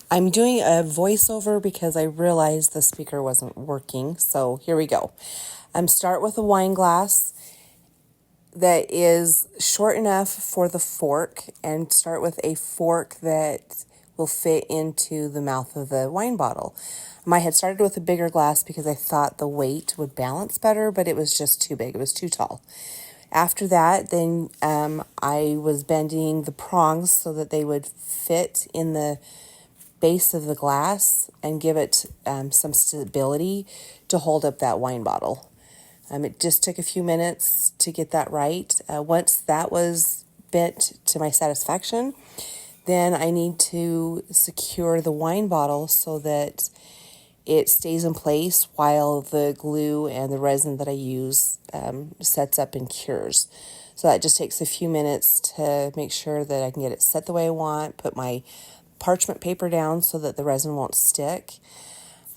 I'm doing a voiceover because I realized the speaker wasn't working. So here we go. Start with a wine glass that is short enough for the fork, and start with a fork that will fit into the mouth of the wine bottle. I had started with a bigger glass because I thought the weight would balance better, but it was just too big. It was too tall. After that, then I was bending the prongs so that they would fit in the base of the glass and give it some stability to hold up that wine bottle. It just took a few minutes to get that right. Once that was bent to my satisfaction, then I need to secure the wine bottle so that it stays in place while the glue and the resin that I use sets up and cures. So that just takes a few minutes to make sure that I can get it set the way I want, put my parchment paper down so that the resin won't stick.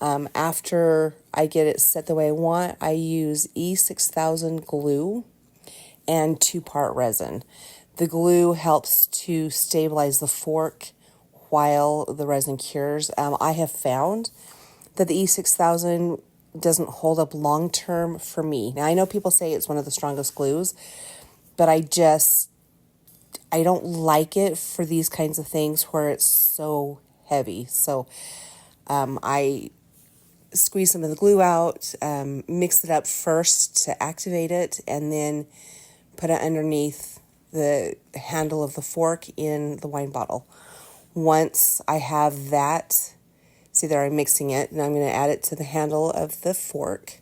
After I get it set the way I want, I use E6000 glue and 2-part resin. The glue helps to stabilize the fork while the resin cures. I have found that the E6000 doesn't hold up long term for me. Now, I know people say it's one of the strongest glues, but I don't like it for these kinds of things where it's so heavy. So I squeeze some of the glue out, mix it up first to activate it, and then put it underneath the handle of the fork in the wine bottle. Once I have that, see there, I'm mixing it, and I'm going to add it to the handle of the fork,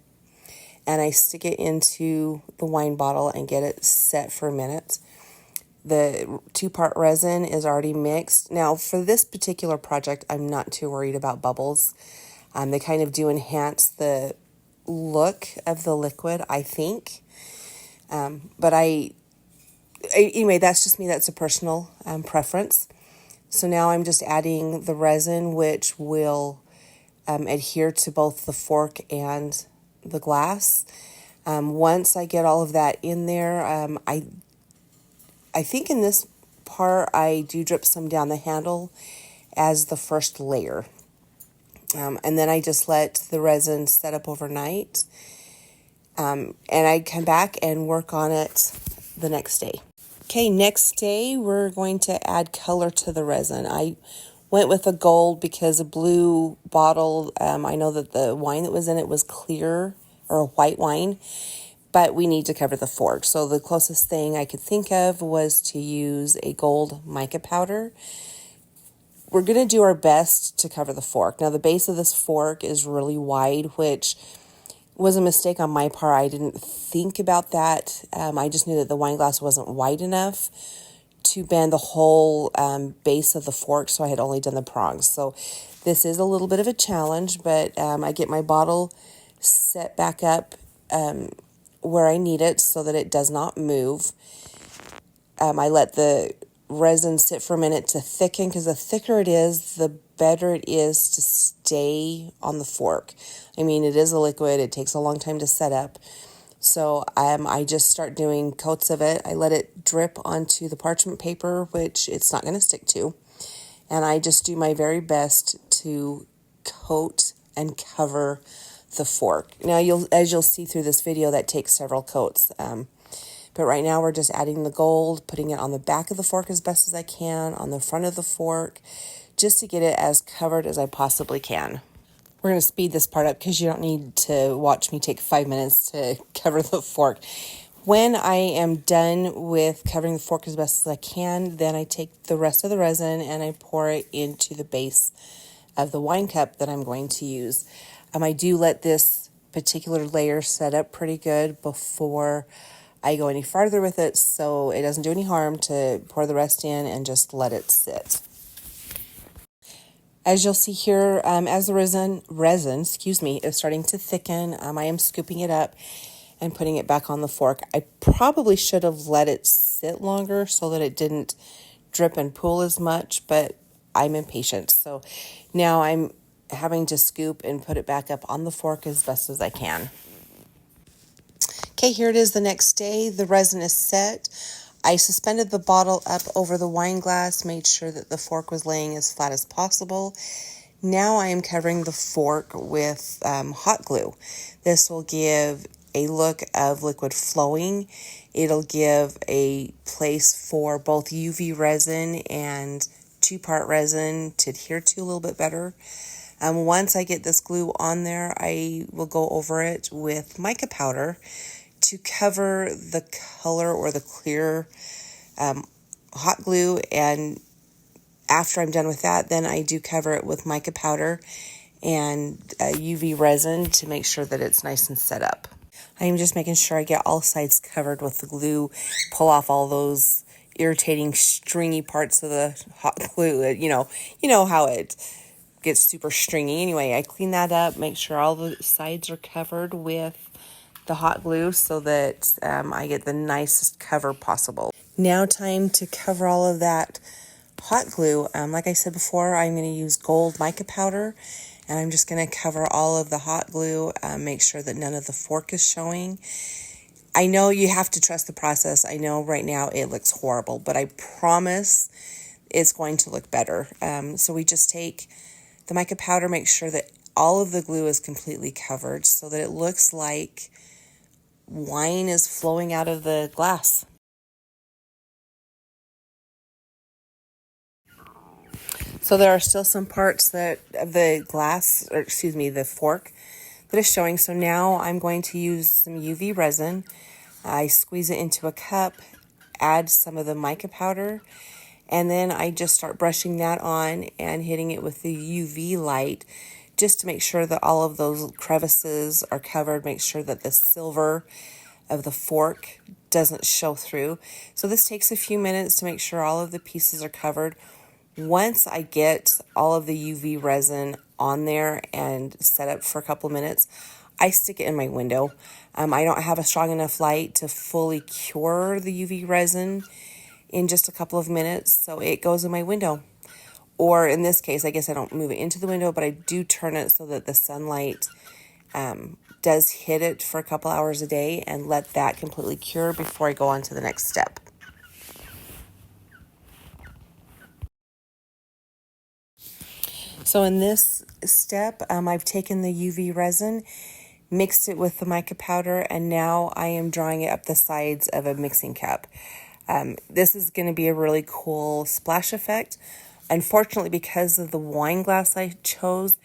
and I stick it into the wine bottle and get it set for a minute. The 2-part resin is already mixed. Now, for this particular project, I'm not too worried about bubbles. They kind of do enhance the look of the liquid, I think. But anyway, that's just me. That's a personal preference. So now I'm just adding the resin, which will adhere to both the fork and the glass. Once I get all of that in there, I think in this part I do drip some down the handle as the first layer. And then I just let the resin set up overnight. And I come back and work on it the next day. Okay, next day we're going to add color to the resin. I went with a gold because a blue bottle, I know that the wine that was in it was clear or a white wine, but we need to cover the fork. So the closest thing I could think of was to use a gold mica powder. We're going to do our best to cover the fork. Now, the base of this fork is really wide, which was a mistake on my part. I didn't think about that. I just knew that the wine glass wasn't wide enough to bend the whole base of the fork, so I had only done the prongs. So this is a little bit of a challenge, but I get my bottle set back up where I need it so that it does not move. I let the resin sit for a minute to thicken, because the thicker it is, the better it is to stay on the fork. I mean, it is a liquid. It takes a long time to set up. So I just start doing coats of it. I let it drip onto the parchment paper, which it's not going to stick to. And I just do my very best to coat and cover the fork. Now, as you'll see through this video, that takes several coats. But right now we're just adding the gold, putting it on the back of the fork as best as I can, on the front of the fork, just to get it as covered as I possibly can. We're going to speed this part up because you don't need to watch me take 5 minutes to cover the fork. When I am done with covering the fork as best as I can, then I take the rest of the resin and I pour it into the base of the wine cup that I'm going to use. I do let this particular layer set up pretty good before I go any farther with it, so it doesn't do any harm to pour the rest in and just let it sit. As you'll see here, as the resin, is starting to thicken, I am scooping it up and putting it back on the fork. I probably should have let it sit longer so that it didn't drip and pool as much, but I'm impatient. So now I'm having to scoop and put it back up on the fork as best as I can. Okay, here it is the next day. The resin is set. I suspended the bottle up over the wine glass, made sure that the fork was laying as flat as possible. Now I am covering the fork with hot glue. This will give a look of liquid flowing. It'll give a place for both UV resin and two-part resin to adhere to a little bit better. Once I get this glue on there, I will go over it with mica powder to cover the color or the clear hot glue. And after I'm done with that, then I do cover it with mica powder and UV resin to make sure that it's nice and set up. I am just making sure I get all sides covered with the glue, pull off all those irritating stringy parts of the hot glue. You know how it gets super stringy. Anyway, I clean that up, make sure all the sides are covered with the hot glue so that I get the nicest cover possible. Now time to cover all of that hot glue. Like I said before, I'm going to use gold mica powder, and I'm just going to cover all of the hot glue, make sure that none of the fork is showing. I know you have to trust the process. I know right now it looks horrible, but I promise it's going to look better. So we just take the mica powder, make sure that all of the glue is completely covered so that it looks like wine is flowing out of the glass. So there are still some parts that of the the fork that is showing. So now I'm going to use some UV resin. I squeeze it into a cup, add some of the mica powder, and then I just start brushing that on and hitting it with the UV light just to make sure that all of those crevices are covered, make sure that the silver of the fork doesn't show through. So this takes a few minutes to make sure all of the pieces are covered. Once I get all of the UV resin on there and set up for a couple of minutes, I stick it in my window. I don't have a strong enough light to fully cure the UV resin in just a couple of minutes, so it goes in my window. Or in this case, I guess I don't move it into the window, but I do turn it so that the sunlight does hit it for a couple hours a day and let that completely cure before I go on to the next step. So in this step, I've taken the UV resin, mixed it with the mica powder, and now I am drawing it up the sides of a mixing cup. This is going to be a really cool splash effect. Unfortunately, because of the wine glass I chose,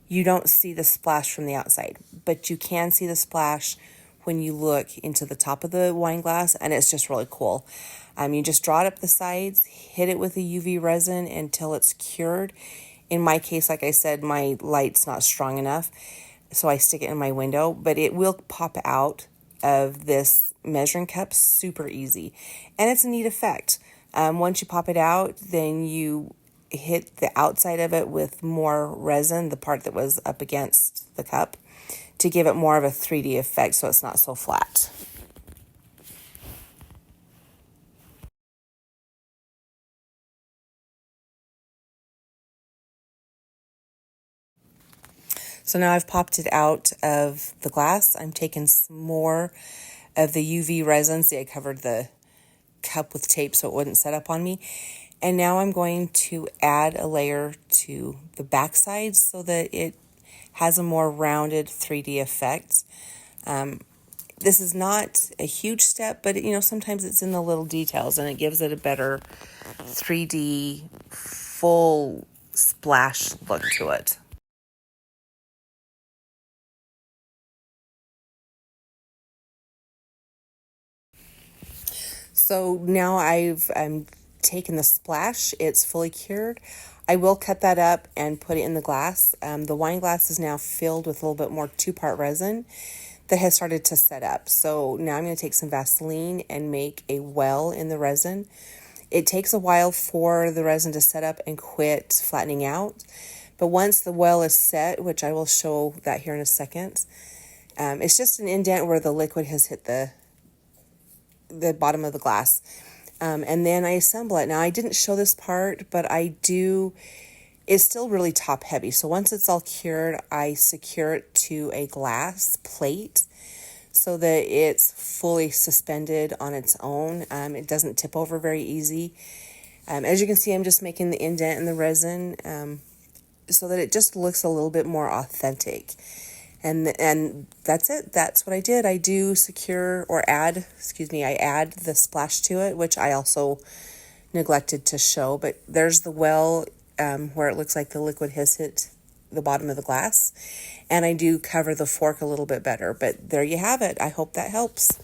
you don't see the splash from the outside, but you can see the splash when you look into the top of the wine glass, and it's just really cool. You just draw it up the sides, hit it with the UV resin until it's cured. In my case, like I said, my light's not strong enough, so I stick it in my window, but it will pop out of this measuring cup super easy. And it's a neat effect. Once you pop it out, then you hit the outside of it with more resin, the part that was up against the cup, to give it more of a 3D effect so it's not so flat. So now I've popped it out of the glass. I'm taking some more of the UV resin. See, I covered the cup with tape so it wouldn't set up on me. And now I'm going to add a layer to the backside so that it has a more rounded 3D effect. This is not a huge step, but sometimes it's in the little details and it gives it a better 3D full splash look to it. So now I've taken the splash. It's fully cured. I will cut that up and put it in the glass. The wine glass is now filled with a little bit more two-part resin that has started to set up. So now I'm going to take some Vaseline and make a well in the resin. It takes a while for the resin to set up and quit flattening out. But once the well is set, which I will show that here in a second, it's just an indent where the liquid has hit the bottom of the glass. And then I assemble it. Now, I didn't show this part, but I do. It's still really top heavy. So once it's all cured, I secure it to a glass plate so that it's fully suspended on its own. It doesn't tip over very easy. As you can see, I'm just making the indent in the resin so that it just looks a little bit more authentic. And that's it. That's what I did. I do secure or add, I add the splash to it, which I also neglected to show. But there's the well where it looks like the liquid has hit the bottom of the glass. And I do cover the fork a little bit better. But there you have it. I hope that helps.